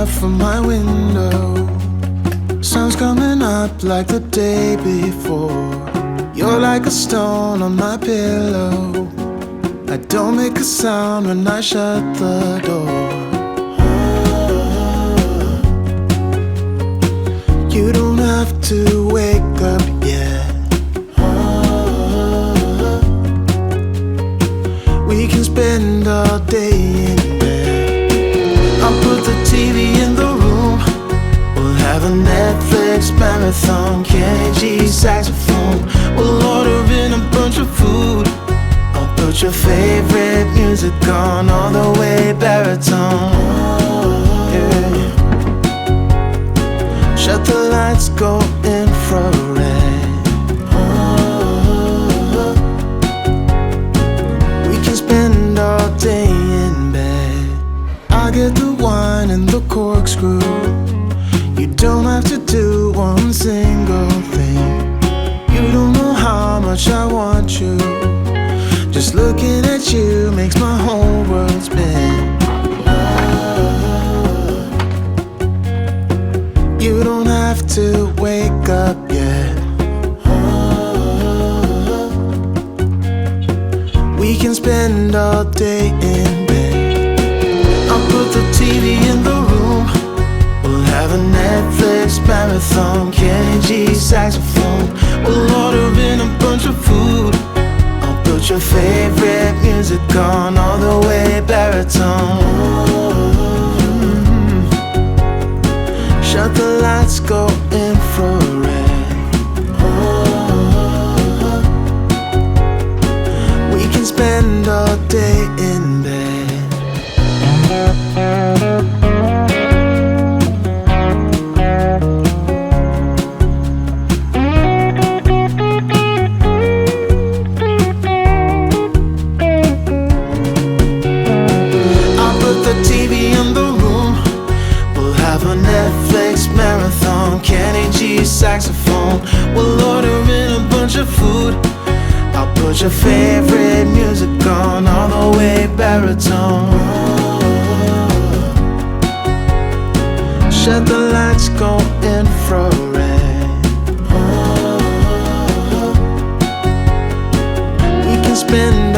out from my window. Sun's coming up like the day before. You're like a stone on my pillow. I don't make a sound when I shut the door. You don't have to wake up yet. We can spend all day in bed. I'll put the TV in the room. We'll have a Netflix marathon, Kenny G saxophone. We'll order in a bunch of food. I'll put your favorite music on, all the way baritone. Yeah. Shut the lights, go infrared. We can spend all day in bed. I get the wine and the corkscrew. You don't have to do one single thing. You don't know how much I want you. Just looking at you makes my whole world spin. You don't have to wake up yet. We can spend all day in bed. I'll put the TV in the room. We'll have a Netflix marathon, Kenny G saxophone. We'll order in a bunch of food. I'll put your favorite music on, all the way baritone. Shut the lights, go infrared. We can spend all day in bed. I'll put the TV in the room. We'll have a Netflix marathon, Kenny G saxophone. We'll order in a bunch of food. I'll put your favorite music on, all the way baritone. Shut the lights, go infrared. We can spend